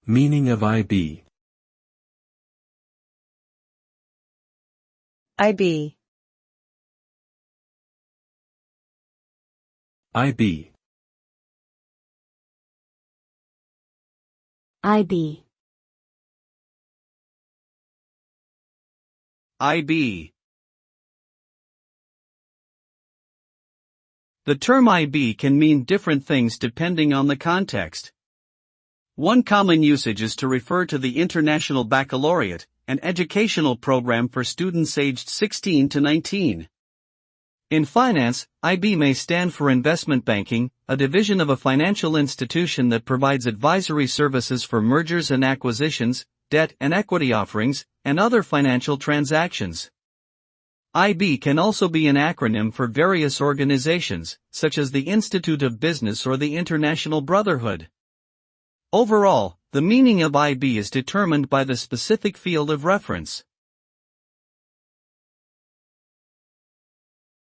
Meaning of IB. IB. IB. IB. IB. The term IB can mean different things depending on the context. One common usage is to refer to the International Baccalaureate, an educational program for students aged 16 to 19. In finance, IB may stand for investment banking, a division of a financial institution that provides advisory services for mergers and acquisitions, debt and equity offerings, and other financial transactions. IB can also be an acronym for various organizations, such as the Institute of Business or the International Brotherhood. Overall, the meaning of IB is determined by the specific field of reference.